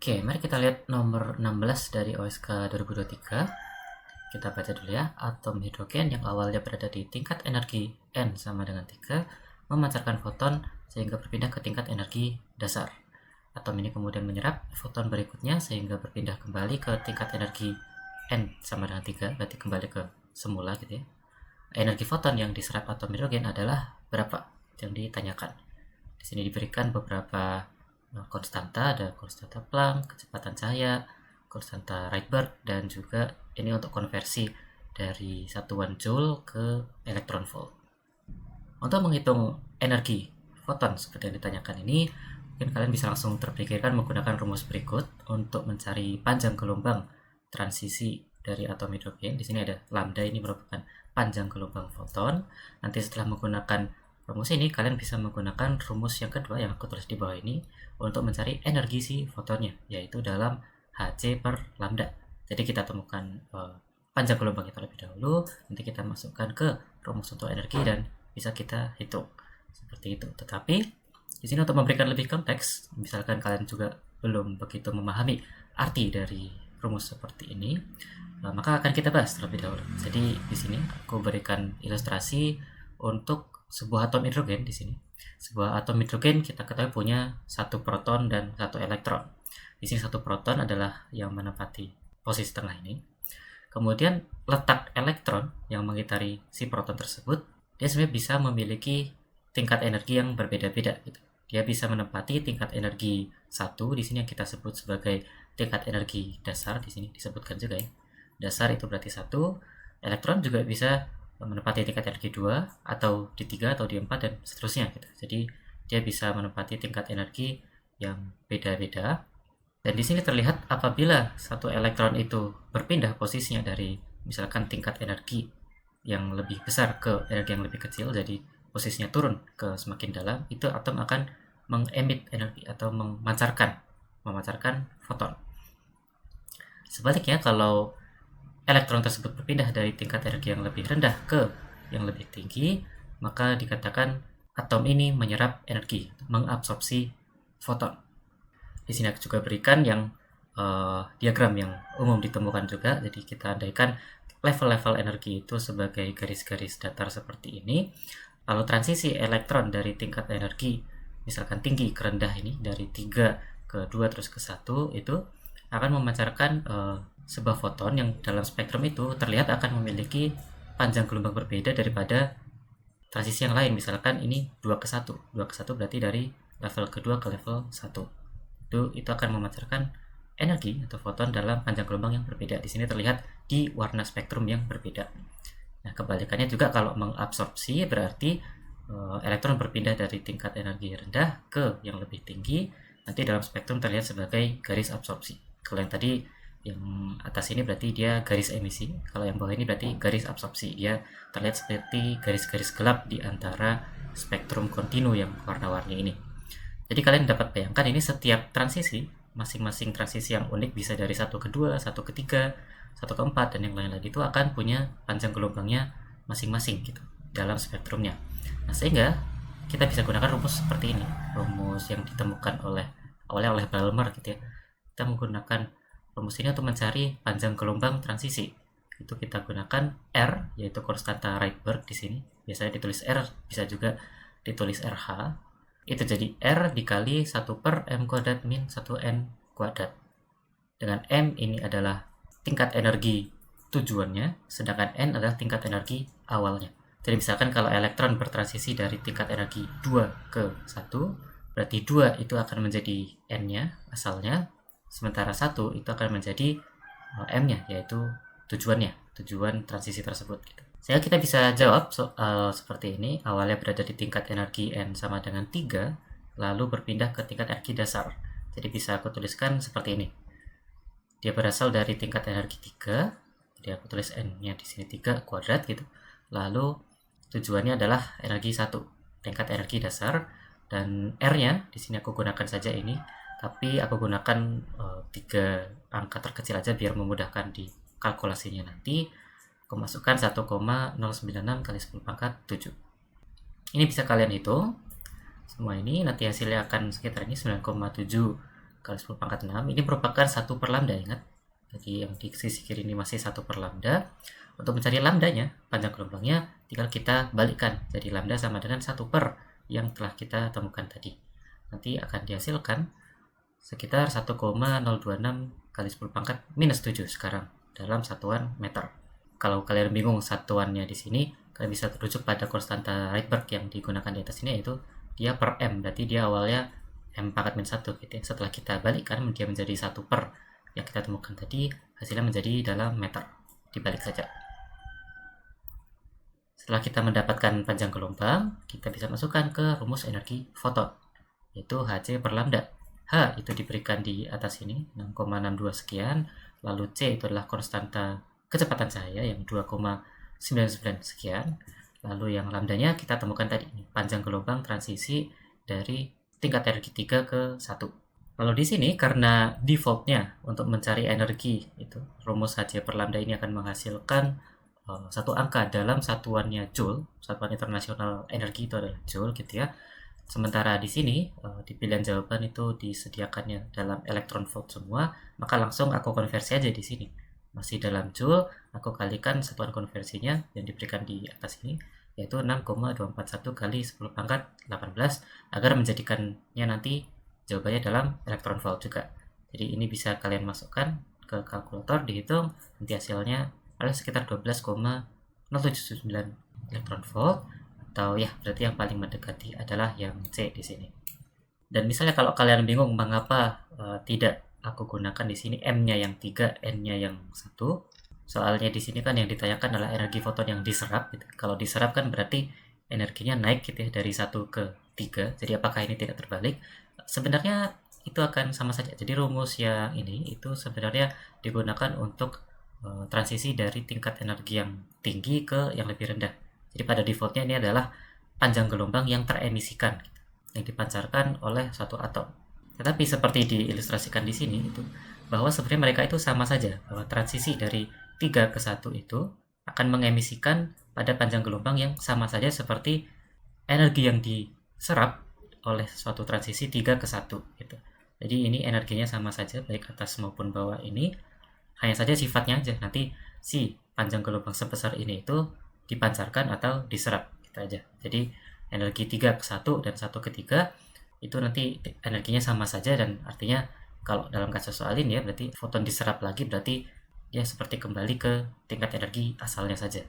Oke, mari kita lihat nomor 16 dari OSK 2023. Kita baca dulu ya. Atom hidrogen yang awalnya berada di tingkat energi N sama dengan 3 memancarkan foton sehingga berpindah ke tingkat energi dasar. Atom ini kemudian menyerap foton berikutnya sehingga berpindah kembali ke tingkat energi N sama dengan 3, berarti kembali ke semula gitu ya. Energi foton yang diserap atom hidrogen adalah berapa? Yang ditanyakan. Di sini diberikan beberapa konstanta, ada konstanta Planck, kecepatan cahaya, konstanta Rydberg, dan juga ini untuk konversi dari satuan joule ke elektron volt. Untuk menghitung energi foton seperti yang ditanyakan ini, mungkin kalian bisa langsung terpikirkan menggunakan rumus berikut untuk mencari panjang gelombang transisi dari atom hidrogen. Di sini ada lambda, ini merupakan panjang gelombang foton. Nanti setelah menggunakan rumus ini, kalian bisa menggunakan rumus yang kedua yang aku tulis di bawah ini untuk mencari energi si fotonnya, yaitu dalam Hc per lambda. Jadi kita temukan panjang gelombang kita lebih dahulu, nanti kita masukkan ke rumus untuk energi dan bisa kita hitung seperti itu. Tetapi di sini untuk memberikan lebih konteks, misalkan kalian juga belum begitu memahami arti dari rumus seperti ini, maka akan kita bahas terlebih dahulu. Jadi di sini aku berikan ilustrasi untuk sebuah atom hidrogen. Di sini sebuah atom hidrogen kita ketahui punya satu proton dan satu elektron. Di sini satu proton adalah yang menempati posisi tengah ini. Kemudian letak elektron yang mengitari si proton tersebut, dia sebenarnya bisa memiliki tingkat energi yang berbeda-beda gitu. Dia bisa menempati tingkat energi 1, di sini yang kita sebut sebagai tingkat energi dasar, di sini disebutkan juga ya. Dasar itu berarti 1, elektron juga bisa menempati tingkat energi 2 atau di 3 atau di 4 dan seterusnya gitu. Jadi dia bisa menempati tingkat energi yang beda-beda. Dan di sini terlihat apabila satu elektron itu berpindah posisinya dari misalkan tingkat energi yang lebih besar ke energi yang lebih kecil, jadi posisinya turun ke semakin dalam, itu atom akan mengemit energi atau memancarkan foton. Sebaliknya, kalau elektron tersebut berpindah dari tingkat energi yang lebih rendah ke yang lebih tinggi, maka dikatakan atom ini menyerap energi, mengabsorpsi foton. Di sini aku juga berikan yang diagram yang umum ditemukan juga. Jadi kita andaikan level-level energi itu sebagai garis-garis datar seperti ini. Lalu transisi elektron dari tingkat energi misalkan tinggi ke rendah ini, dari 3 ke 2 terus ke 1, itu akan memancarkan sebuah foton yang dalam spektrum itu terlihat akan memiliki panjang gelombang berbeda daripada transisi yang lain. Misalkan ini 2 ke 1. 2 ke 1 berarti dari level kedua ke level 1. Itu akan memancarkan energi atau foton dalam panjang gelombang yang berbeda. Di sini terlihat di warna spektrum yang berbeda. Nah, kebalikannya juga kalau mengabsorpsi berarti elektron berpindah dari tingkat energi rendah ke yang lebih tinggi. Nanti dalam spektrum terlihat sebagai garis absorpsi. Kalau yang tadi yang atas ini berarti dia garis emisi. Kalau yang bawah ini berarti garis absorpsi. Dia terlihat seperti garis-garis gelap di antara spektrum kontinu yang warna-warni ini. Jadi kalian dapat bayangkan ini setiap transisi, masing-masing transisi yang unik bisa dari 1 ke 2, 1 ke 3, 1 ke 4, dan yang lain lagi itu akan punya panjang gelombangnya masing-masing gitu dalam spektrumnya. Nah, sehingga kita bisa gunakan rumus seperti ini, rumus yang ditemukan oleh Balmer gitu ya. Kita menggunakan rumus ini untuk mencari panjang gelombang transisi. Itu kita gunakan R, yaitu konstanta Rydberg di sini. Biasanya ditulis R, bisa juga ditulis RH. Itu jadi R dikali 1 per M kuadrat min 1N kuadrat. Dengan M ini adalah tingkat energi tujuannya, sedangkan N adalah tingkat energi awalnya. Jadi misalkan kalau elektron bertransisi dari tingkat energi 2 ke 1, berarti 2 itu akan menjadi N-nya, asalnya, sementara 1 itu akan menjadi M-nya, yaitu tujuan transisi tersebut gitu. Sehingga kita bisa jawab seperti ini, awalnya berada di tingkat energi N sama dengan 3, lalu berpindah ke tingkat energi dasar. Jadi bisa aku tuliskan seperti ini. Dia berasal dari tingkat energi 3, jadi aku tulis N-nya di sini 3 kuadrat gitu. Lalu tujuannya adalah energi 1, tingkat energi dasar, dan R-nya di sini aku gunakan saja ini, tapi aku gunakan 3 angka terkecil aja biar memudahkan di kalkulasinya nanti. Aku masukkan 1,096 kali 10 pangkat 7. Ini bisa kalian hitung semua ini, nanti hasilnya akan sekitar ini 9,7 kali 10 pangkat 6. Ini merupakan 1 per lambda, ingat. Jadi yang di sisi kiri ini masih 1 per lambda. Untuk mencari lambdanya, panjang gelombangnya, tinggal kita balikkan. Jadi lambda sama dengan 1 per yang telah kita temukan tadi. Nanti akan dihasilkan sekitar 1,026 kali 10 pangkat minus 7 sekarang dalam satuan meter. Kalau kalian bingung satuannya di sini, kalian bisa terujuk pada konstanta Rydberg yang digunakan di atas ini, yaitu dia per M, berarti dia awalnya M pangkat min 1 gitu ya. Setelah kita balikkan, dia menjadi 1 per yang kita temukan tadi, hasilnya menjadi dalam meter. Dibalik saja. Setelah kita mendapatkan panjang gelombang, kita bisa masukkan ke rumus energi foton, yaitu Hc per lambda. H itu diberikan di atas ini, 6,62 sekian, lalu C itu adalah konstanta kecepatan cahaya yang 2,99 sekian, lalu yang lambdanya kita temukan tadi, panjang gelombang transisi dari tingkat energi 3 ke 1. Lalu di sini karena defaultnya untuk mencari energi itu rumus Hc per lambda ini akan menghasilkan satu angka dalam satuannya joule, satuan internasional energi itu adalah joule gitu ya. Sementara di sini di pilihan jawaban itu disediakannya dalam elektron volt semua, maka langsung aku konversi aja di sini. Masih dalam joule, aku kalikan satuan konversinya yang diberikan di atas ini, yaitu 6,241 kali 10 pangkat 18, agar menjadikannya nanti jawabannya dalam elektron volt juga. Jadi ini bisa kalian masukkan ke kalkulator, dihitung, nanti hasilnya adalah sekitar 12,079 elektron volt, atau ya berarti yang paling mendekati adalah yang C di sini. Dan misalnya kalau kalian bingung mengapa tidak aku gunakan di sini M-nya yang 3, N-nya yang 1, soalnya di sini kan yang ditanyakan adalah energi foton yang diserap gitu. Kalau diserap kan berarti energinya naik gitu ya, dari 1 ke 3. Jadi apakah ini tidak terbalik? Sebenarnya itu akan sama saja. Jadi rumus yang ini itu sebenarnya digunakan untuk transisi dari tingkat energi yang tinggi ke yang lebih rendah. Jadi pada defaultnya ini adalah panjang gelombang yang teremisikan, yang dipancarkan oleh suatu atom. Tetapi seperti diilustrasikan di sini itu, bahwa sebenarnya mereka itu sama saja, bahwa transisi dari 3 ke 1 itu akan mengemisikan pada panjang gelombang yang sama saja seperti energi yang diserap oleh suatu transisi 3 ke 1 gitu. Jadi ini energinya sama saja baik atas maupun bawah ini, hanya saja sifatnya aja nanti si panjang gelombang sebesar ini itu dipancarkan atau diserap gitu aja. Jadi energi 3 ke 1 dan 1 ke 3 itu nanti energinya sama saja, dan artinya kalau dalam kasus soal ini ya berarti foton diserap lagi, berarti ya seperti kembali ke tingkat energi asalnya saja.